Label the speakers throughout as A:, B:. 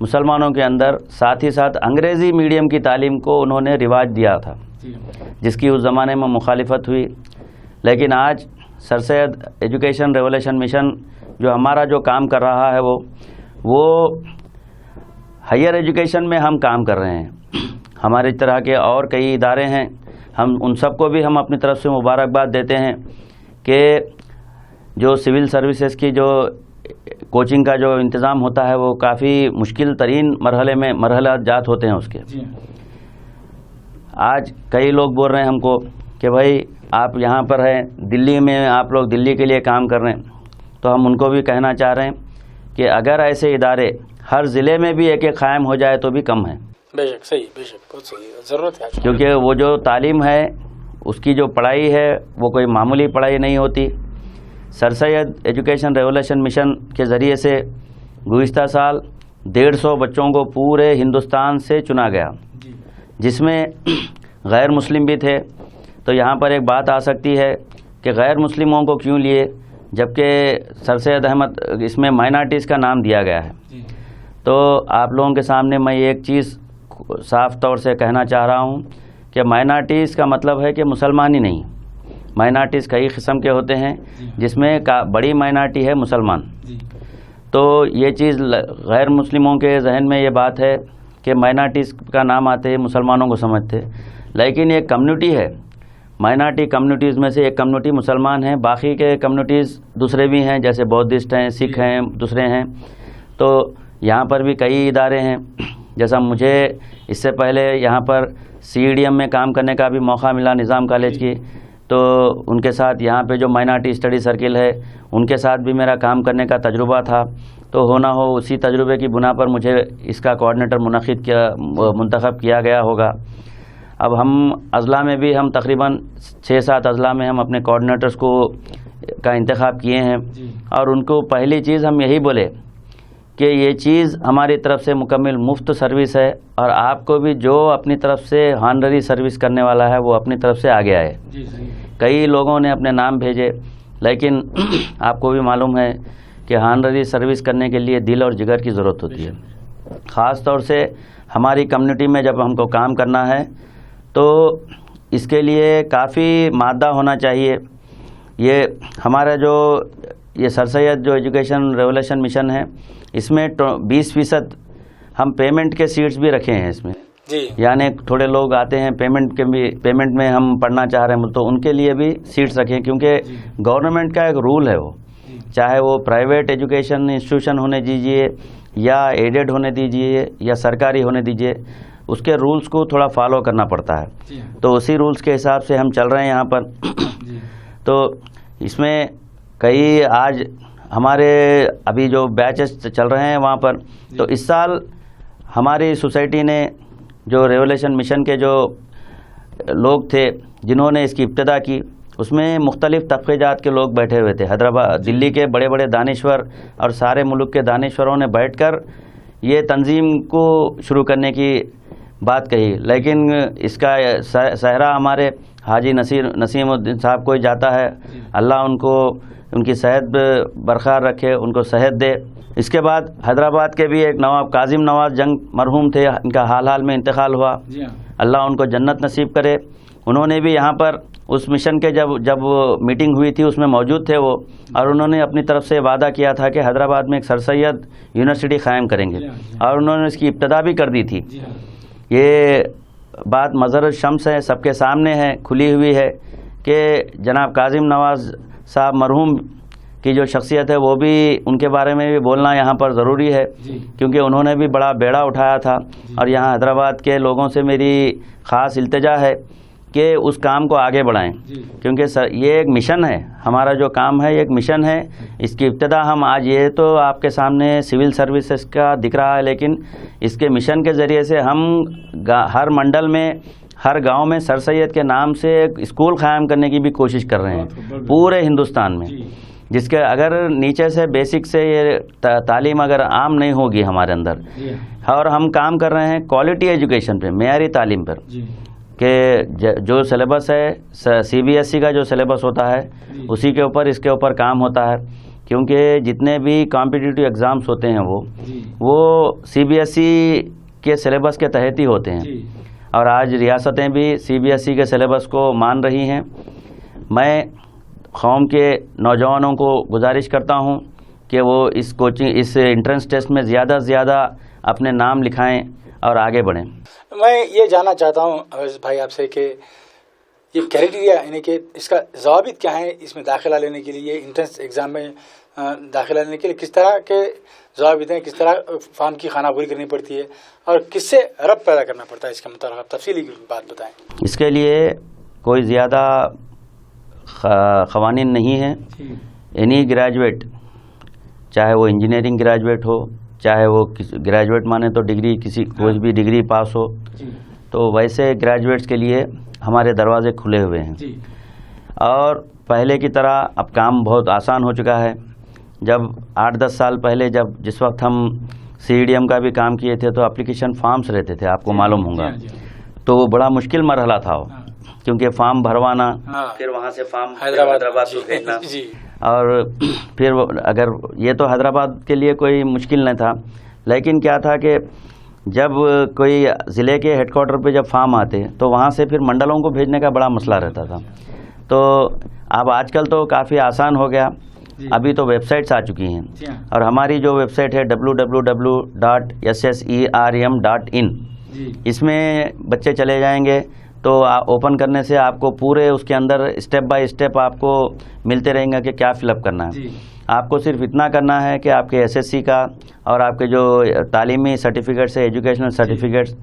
A: مسلمانوں کے اندر ساتھ ہی ساتھ انگریزی میڈیم کی تعلیم کو انہوں نے رواج دیا تھا، جس کی اس زمانے میں مخالفت ہوئی. لیکن آج سر سید ایجوکیشن ریولیوشن مشن جو ہمارا جو کام کر رہا ہے وہ ہائر ایجوکیشن میں ہم کام کر رہے ہیں. ہماری طرح کے اور کئی ادارے ہیں، ہم ان سب کو بھی ہم اپنی طرف سے مبارکباد دیتے ہیں کہ جو سول سروسز کی جو کوچنگ کا جو انتظام ہوتا ہے وہ کافی مشکل ترین مرحلہ جات ہوتے ہیں اس کے. آج کئی لوگ بول رہے ہیں ہم کو کہ بھائی آپ یہاں پر ہیں دلی میں، آپ لوگ دلی کے لیے کام کر رہے ہیں، تو ہم ان کو بھی کہنا چاہ رہے ہیں کہ اگر ایسے ادارے ہر ضلع میں بھی ایک ایک قائم ہو جائے تو بھی کم ہے.
B: بے شک صحیح، بے شک بہت صحیح، ضرورت ہے.
A: کیونکہ وہ جو تعلیم ہے اس کی جو پڑھائی ہے وہ کوئی معمولی پڑھائی نہیں ہوتی. سر سید ایجوکیشن ریولیوشن مشن کے ذریعے سے گزشتہ سال 150 بچوں کو پورے ہندوستان سے چنا گیا، جس میں غیر مسلم بھی تھے. تو یہاں پر ایک بات آ سکتی ہے کہ غیر مسلموں کو کیوں لیے، جبکہ سر سید احمد اس میں مائنارٹیز کا نام دیا گیا ہے. تو آپ لوگوں کے سامنے میں ایک چیز صاف طور سے کہنا چاہ رہا ہوں کہ مائنارٹیز کا مطلب ہے کہ مسلمان ہی نہیں. مائنارٹیز کئی قسم کے ہوتے ہیں، جس میں بڑی مائنارٹی ہے مسلمان. تو یہ چیز غیر مسلموں کے ذہن میں یہ بات ہے کہ مائنارٹیز کا نام آتے ہی مسلمانوں کو سمجھتے، لیکن ایک کمیونٹی ہے. مائنارٹی کمیونٹیز میں سے ایک کمیونٹی مسلمان ہیں، باقی کے کمیونٹیز دوسرے بھی ہیں، جیسے بودھسٹ ہیں، سکھ ہیں، دوسرے ہیں. تو یہاں پر بھی کئی ادارے ہیں. جیسا مجھے اس سے پہلے یہاں پر CEDM میں کام کرنے کا بھی موقع ملا نظام کالج کی، تو ان کے ساتھ یہاں پہ جو مائنارٹی اسٹڈی سرکل ہے ان کے ساتھ بھی میرا کام کرنے کا تجربہ تھا. تو ہونا ہو اسی تجربے کی بنا پر مجھے اس کا کوآرڈینیٹر منتخب کیا گیا ہوگا. اب ہم اضلاع میں بھی ہم تقریباً 6-7 اضلاع میں ہم اپنے کوآرڈینیٹرز کا انتخاب کیے ہیں، اور ان کو پہلی چیز ہم یہی بولے کہ یہ چیز ہماری طرف سے مکمل مفت سروس ہے، اور آپ کو بھی جو اپنی طرف سے ہانرری سروس کرنے والا ہے وہ اپنی طرف سے آگے آئے. کئی لوگوں نے اپنے نام بھیجے، لیکن آپ کو بھی معلوم ہے کہ ہانرری سروس کرنے کے لیے دل اور جگر کی ضرورت ہوتی ہے. خاص طور سے ہماری کمیونٹی میں جب ہم کو کام کرنا ہے تو اس کے لیے کافی مادہ ہونا چاہیے. یہ ہمارا جو یہ سر سید جو ایجوکیشن ریولیوشن مشن ہے، اس میں 20% ہم پیمنٹ کے سیٹس بھی رکھے ہیں اس میں. یعنی تھوڑے لوگ آتے ہیں پیمنٹ میں ہم پڑھنا چاہ رہے ہیں تو ان کے لیے بھی سیٹس رکھیں، کیونکہ گورنمنٹ کا ایک رول ہے، وہ چاہے وہ پرائیویٹ ایجوکیشن انسٹیٹیوشن ہونے دیجیے یا ایڈیڈ ہونے دیجیے یا سرکاری ہونے دیجیے، اس کے رولز کو تھوڑا فالو کرنا پڑتا ہے. تو اسی رولز کے حساب سے ہم چل رہے ہیں یہاں پر. تو اس میں کئی آج ہمارے ابھی جو بیچز چل رہے ہیں وہاں پر، تو اس سال ہماری سوسائٹی نے جو ریولیوشن مشن کے جو لوگ تھے جنہوں نے اس کی ابتدا کی، اس میں مختلف طبقے جات کے لوگ بیٹھے ہوئے تھے. حیدرآباد دلی کے بڑے بڑے دانشور اور سارے ملک کے دانشوروں نے بیٹھ کر یہ تنظیم کو شروع کرنے کی بات کہی. لیکن اس کا صحرا ہمارے حاجی نسیم الدین صاحب کو ہی جاتا ہے. اللہ ان کو ان کی صحت برقرار رکھے، ان کو صحت دے. اس کے بعد حیدرآباد کے بھی ایک نواب کاظم نواز جنگ مرحوم تھے، ان کا حال میں انتقال ہوا. اللہ ان کو جنت نصیب کرے. انہوں نے بھی یہاں پر اس مشن کے جب میٹنگ ہوئی تھی اس میں موجود تھے وہ، اور انہوں نے اپنی طرف سے وعدہ کیا تھا کہ حیدرآباد میں ایک سر سید یونیورسٹی قائم کریں گے، اور انہوں نے اس کی ابتدا بھی کر دی تھی. یہ بات مظہر الشمس ہے، سب کے سامنے ہے، کھلی ہوئی ہے کہ جناب کاظم نواز صاحب مرحوم کی جو شخصیت ہے وہ بھی ان کے بارے میں بھی بولنا یہاں پر ضروری ہے، کیونکہ انہوں نے بھی بڑا بیڑا اٹھایا تھا. اور یہاں حیدرآباد کے لوگوں سے میری خاص التجا ہے کہ اس کام کو آگے بڑھائیں، کیونکہ یہ ایک مشن ہے. ہمارا جو کام ہے یہ ایک مشن ہے. اس کی ابتدا ہم آج یہ تو آپ کے سامنے سول سروسز کا دکھ رہا ہے، لیکن اس کے مشن کے ذریعے سے ہم ہر منڈل میں ہر گاؤں میں سر سید کے نام سے ایک اسکول قائم کرنے کی بھی کوشش کر رہے ہیں پورے ہندوستان میں، جس کے اگر نیچے سے بیسک سے یہ تعلیم اگر عام نہیں ہوگی ہمارے اندر، اور ہم کام کر رہے ہیں کوالٹی ایجوکیشن پہ، معیاری تعلیم پر، کہ جو سلیبس ہے CBSE کا جو سلیبس ہوتا ہے اسی کے اوپر اس کے اوپر کام ہوتا ہے. کیونکہ جتنے بھی کمپٹیٹیو ایگزامس ہوتے ہیں وہ CBSE کے سلیبس کے تحت ہی ہوتے ہیں، اور آج ریاستیں بھی CBSE کے سلیبس کو مان رہی ہیں۔ میں قوم کے نوجوانوں کو گزارش کرتا ہوں کہ وہ اس انٹرنس ٹیسٹ میں زیادہ سے زیادہ اپنے نام لکھائیں اور آگے بڑھیں۔
B: میں یہ جاننا چاہتا ہوں عویس بھائی آپ سے کہ یہ کرائٹیریا یعنی کہ اس کا ضوابط کیا ہے، اس میں داخلہ لینے کے لیے، انٹرنس ایگزام میں داخلہ لینے کے لیے کس طرح کے ضوابط ہیں، کس طرح فارم کی خانہ پوری کرنی پڑتی ہے اور کس سے ربط پیدا کرنا پڑتا ہے، اس کا متعلق تفصیلی بات بتائیں۔
A: اس کے لیے کوئی زیادہ قوانین نہیں ہیں۔ اینی گریجویٹ، چاہے وہ انجینئرنگ گریجویٹ ہو، چاہے وہ گریجویٹ مانے تو ڈگری کوئی بھی ڈگری پاس ہو، تو ویسے گریجویٹس کے لیے ہمارے دروازے کھلے ہوئے ہیں۔ اور پہلے کی طرح اب کام بہت آسان ہو چکا ہے۔ جب 8-10 سال پہلے جس وقت ہم CEDM کا بھی کام کیے تھے تو اپلیکیشن فارمز رہتے تھے، آپ کو معلوم ہوگا، تو وہ بڑا مشکل مرحلہ تھا، کیونکہ فارم بھروانا، پھر وہاں سے فارم حیدرآباد کو بھیجنا، اور پھر اگر یہ تو حیدرآباد کے لیے کوئی مشکل نہیں تھا، لیکن کیا تھا کہ جب کوئی ضلع کے ہیڈ کوارٹر پہ جب فارم آتے تو وہاں سے پھر منڈلوں کو بھیجنے کا بڑا مسئلہ رہتا تھا۔ تو اب آج کل تو کافی آسان ہو گیا، ابھی تو ویب سائٹس آ چکی ہیں، اور ہماری جو ویب سائٹ ہے www.sserem.in، اس میں بچے چلے جائیں گے تو اوپن کرنے سے آپ کو پورے اس کے اندر اسٹیپ بائی اسٹیپ آپ کو ملتے رہیں گا کہ کیا فل اپ کرنا ہے۔ آپ کو صرف اتنا کرنا ہے کہ آپ کے SSC کا اور آپ کے جو تعلیمی سرٹیفکیٹس ہے، ایجوکیشنل سرٹیفکیٹس،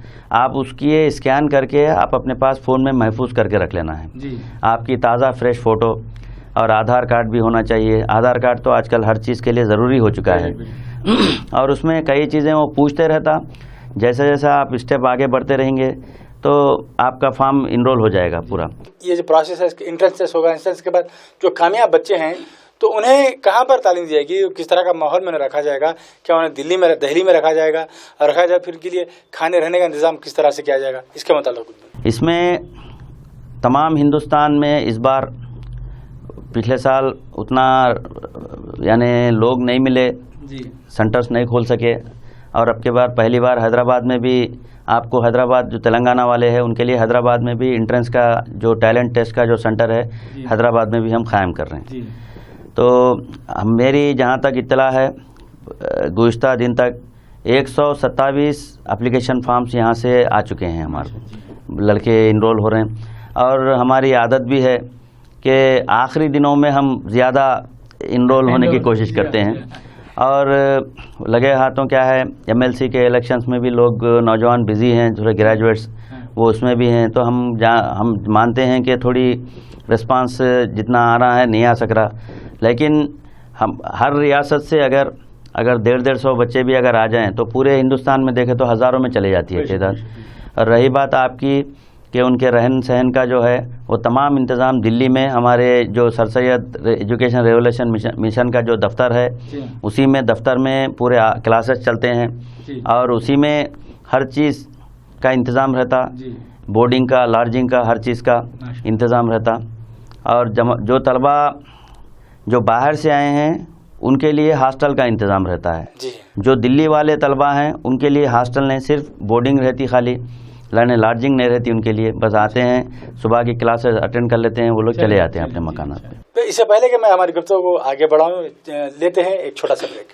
A: آپ اس کی اسکین کر کے آپ اپنے پاس فون میں محفوظ کر کے رکھ لینا ہے۔ آپ کی تازہ فریش فوٹو اور آدھار کارڈ بھی ہونا چاہیے۔ آدھار کارڈ تو آج کل ہر چیز کے لیے ضروری ہو چکا ہے، اور اس میں کئی چیزیں وہ پوچھتے رہتا، جیسا جیسا آپ اسٹیپ آگے بڑھتے رہیں گے تو آپ کا فارم انرول ہو جائے گا پورا۔
B: یہ جو پروسیس ہے انٹرنس ٹیسٹ ہوگا، انٹرنس کے بعد جو کامیاب بچے ہیں تو انہیں کہاں پر تعلیم دی جائے گی، کس طرح کا ماحول میں رکھا جائے گا؟ کیا انہیں دہلی میں رکھا جائے گا، اور رکھا جائے پھر کے لیے کھانے رہنے کا انتظام کس طرح سے کیا جائے گا، اس کے متعلق؟
A: اس میں تمام ہندوستان میں اس بار پچھلے سال اتنا یعنی لوگ نہیں ملے، سینٹرز نہیں کھول سکے، اور اب کے بار پہلی بار حیدرآباد میں بھی آپ کو حیدرآباد جو تلنگانہ والے ہیں ان کے لیے حیدرآباد میں بھی انٹرنس کا جو ٹیلنٹ ٹیسٹ کا جو سینٹر ہے حیدرآباد میں بھی ہم قائم کر رہے ہیں۔ تو میری جہاں تک اطلاع ہے گزشتہ دن تک 127 اپلیکیشن فارمز یہاں سے آ چکے ہیں، ہمارے لڑکے انرول ہو رہے ہیں، اور ہماری عادت بھی ہے کہ آخری دنوں میں ہم زیادہ انرول ہونے کی کوشش کرتے ہیں، اور لگے ہاتھوں کیا ہے MLC کے الیکشنز میں بھی لوگ نوجوان بزی ہیں، تھوڑے گریجویٹس وہ اس میں بھی ہیں، تو ہم مانتے ہیں کہ تھوڑی رسپانس جتنا آ رہا ہے نہیں آ سک رہا، لیکن ہم ہر ریاست سے اگر 150 بچے بھی اگر آ جائیں تو پورے ہندوستان میں دیکھیں تو ہزاروں میں چلے جاتی ہے تعداد۔ اور رہی بات آپ کی کہ ان کے رہن سہن کا جو ہے وہ تمام انتظام دلی میں ہمارے جو سر سید ایجوکیشن ریولیوشن مشن کا جو دفتر ہے اسی میں دفتر میں پورے کلاسز چلتے ہیں، اور اسی میں ہر چیز کا انتظام رہتا، بورڈنگ کا، لارجنگ کا، ہر چیز کا انتظام رہتا۔ اور جو طلبہ جو باہر سے آئے ہیں ان کے لیے ہاسٹل کا انتظام رہتا ہے، جو دلی والے طلبہ ہیں ان کے لیے ہاسٹل نہیں، صرف بورڈنگ رہتی، خالی لارجنگ نہیں رہتی ان کے لیے، بس آتے ہیں صبح کی کلاسز اٹینڈ کر لیتے ہیں، وہ لوگ چلے جاتے ہیں اپنے مکانات پہ۔
B: اس سے پہلے کہ میں ہماری گفتگو کو آگے بڑھاؤں، لیتے ہیں ایک چھوٹا سا بریک۔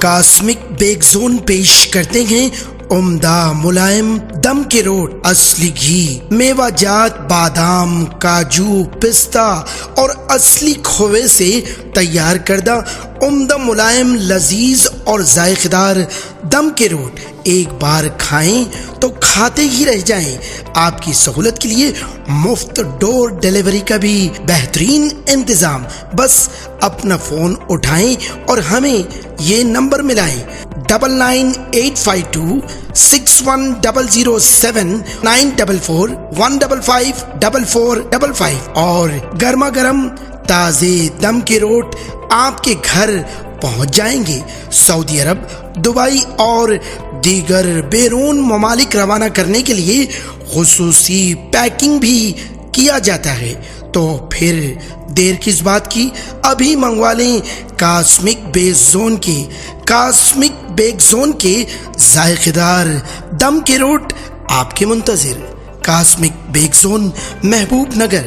C: کاسمک بیک زون پیش کرتے ہیں عمدہ ملائم دم کے روٹ اصلی گھی، میوہ جات بادام، کاجو، پستہ اور اصلی کھوے سے تیار کردہ عمدہ ملائم لذیذ اور ذائقہ دار دم کے روٹ ایک بار کھائیں تو کھاتے ہی رہ جائیں۔ آپ کی سہولت کے لیے مفت ڈور ڈیلیوری کا بھی بہترین انتظام، بس اپنا فون اٹھائیں اور ہمیں یہ نمبر ملائیں 9985261007 9441555 اور گرما گرم تازے دم کے روٹ آپ کے گھر پہنچ جائیں گے۔ سعودی عرب، دبئی اور دیگر بیرون ممالک روانہ کرنے کے لیے خصوصی پیکنگ بھی کیا جاتا ہے، تو پھر دیر کس بات کی؟ ابھی منگوا لیں کاسمک بیک زون کے ذائقے دار دم کے روٹ آپ کے منتظر. کاسمک بیک زون، محبوب نگر.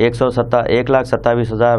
A: 1,27,000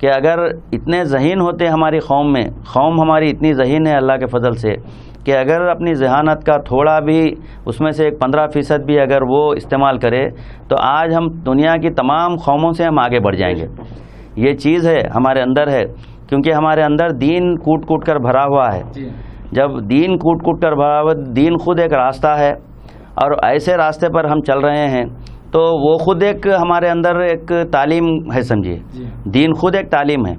A: کہ اگر اتنے ذہین ہوتے ہماری قوم ہماری اتنی ذہین ہے اللہ کے فضل سے کہ اگر اپنی ذہانت کا تھوڑا بھی اس میں سے ایک 15% بھی اگر وہ استعمال کرے تو آج ہم دنیا کی تمام قوموں سے ہم آگے بڑھ جائیں گے. یہ چیز ہے ہمارے اندر ہے، کیونکہ ہمارے اندر دین کوٹ کوٹ کر بھرا ہوا ہے. جب دین کوٹ کوٹ کر بھرا ہوا، دین خود ایک راستہ ہے اور ایسے راستے پر ہم چل رہے ہیں تو وہ خود ایک ہمارے اندر ایک تعلیم ہے، سمجھیے دین خود ایک تعلیم ہے.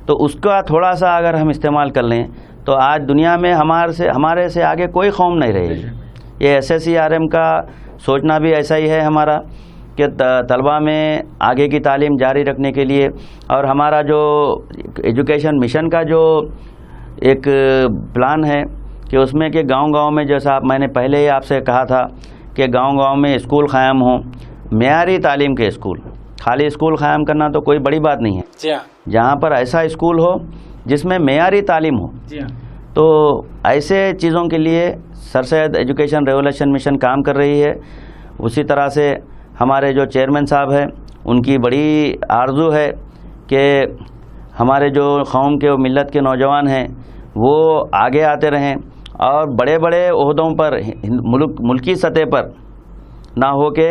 A: تو اس کا تھوڑا سا اگر ہم استعمال کر لیں تو آج دنیا میں ہمارے سے آگے کوئی قوم نہیں رہے گی. یہ SSCRM کا سوچنا بھی ایسا ہی ہے ہمارا کہ طلباء میں آگے کی تعلیم جاری رکھنے کے لیے، اور ہمارا جو ایجوکیشن مشن کا جو ایک پلان ہے کہ اس میں کہ گاؤں گاؤں میں، جیسا میں نے پہلے ہی آپ سے کہا تھا کہ گاؤں گاؤں میں اسکول قائم ہوں، معیاری تعلیم کے اسکول. خالی اسکول قائم کرنا تو کوئی بڑی بات نہیں ہے، جہاں پر ایسا اسکول ہو جس میں معیاری تعلیم ہو. تو ایسے چیزوں کے لیے سر سید ایجوکیشن ریولیوشن مشن کام کر رہی ہے. اسی طرح سے ہمارے جو چیئرمین صاحب ہیں ان کی بڑی آرزو ہے کہ ہمارے جو قوم کے ملت کے نوجوان ہیں وہ آگے آتے رہیں اور بڑے بڑے عہدوں پر ملکی سطح پر نہ ہو کے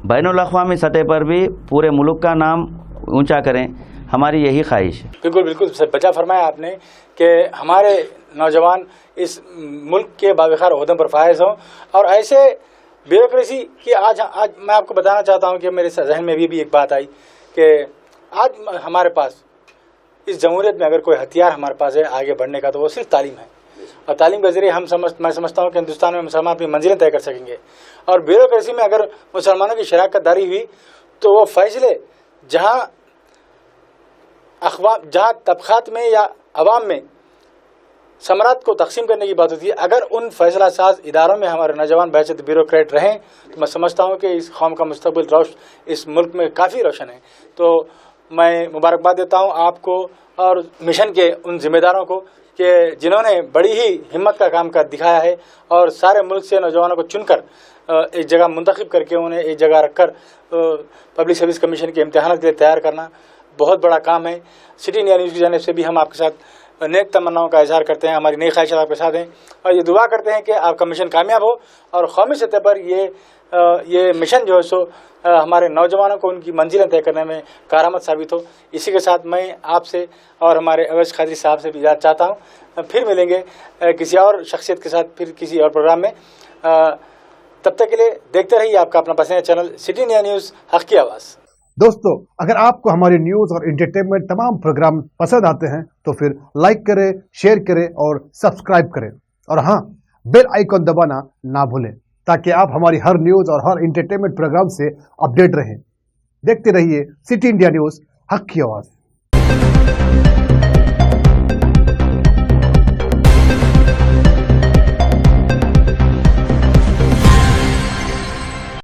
A: بین الاقوامی سطح پر بھی پورے ملک کا نام اونچا کریں. ہماری یہی خواہش ہے.
B: بالکل بالکل سر، بچا فرمایا آپ نے کہ ہمارے نوجوان اس ملک کے باوقار عہدوں پر فائز ہوں. اور ایسے بیوروکریسی کی آج میں آپ کو بتانا چاہتا ہوں کہ میرے ذہن میں بھی ایک بات آئی کہ آج ہمارے پاس اس جمہوریت میں اگر کوئی ہتھیار ہمارے پاس ہے آگے بڑھنے کا تو وہ صرف تعلیم ہے. اور تعلیم کے ذریعے میں سمجھتا ہوں کہ ہندوستان میں مسلمان اپنی منزلیں طے کر سکیں گے. اور بیوروکریسی میں اگر مسلمانوں کی شراکت داری ہوئی تو وہ فیصلے جہاں طبقات میں یا عوام میں ثمرات کو تقسیم کرنے کی بات ہوتی ہے، اگر ان فیصلہ ساز اداروں میں ہمارے نوجوان بحیثیت بیوروکریٹ رہیں تو میں سمجھتا ہوں کہ اس قوم کا مستقبل اس ملک میں کافی روشن ہے. تو میں مبارکباد دیتا ہوں آپ کو اور مشن کے ان ذمہ داروں کو کہ جنہوں نے بڑی ہی ہمت کا کام کر دکھایا ہے اور سارے ملک سے نوجوانوں کو چن کر ایک جگہ منتخب کر کے انہیں ایک جگہ رکھ کر پبلک سروس کمیشن کے امتحانات کے لیے تیار کرنا بہت بڑا کام ہے. سٹی انڈیا نیوز کی جانب سے بھی ہم آپ کے ساتھ نیک تمناؤں کا اظہار کرتے ہیں، ہماری نئی خواہشات آپ کے ساتھ ہیں اور یہ دعا کرتے ہیں کہ آپ کا مشن کامیاب ہو اور قومی سطح پر یہ مشن جو ہے سو ہمارے نوجوانوں کو ان کی منزلیں طے کرنے میں کارآمد ثابت ہو. اسی کے ساتھ میں آپ سے اور ہمارے اویس قادری صاحب سے بھی اجازت چاہتا ہوں. پھر ملیں گے کسی اور شخصیت کے ساتھ پھر کسی اور پروگرام میں. تب تک کے لیے دیکھتے رہیے آپ کا اپنا پسندیدہ چینل سٹی انڈیا نیوز، حق کی آواز.
D: دوستو اگر آپ کو ہماری نیوز اور انٹرٹینمنٹ تمام پروگرام پسند آتے ہیں تو پھر لائک کریں، شیئر کریں اور سبسکرائب کریں، اور ہاں بیل آئیکن دبانا نہ بھولیں تاکہ آپ ہماری ہر نیوز اور ہر انٹرٹینمنٹ پروگرام سے اپڈیٹ رہیں. دیکھتے رہیے سٹی انڈیا نیوز، حق کی آواز.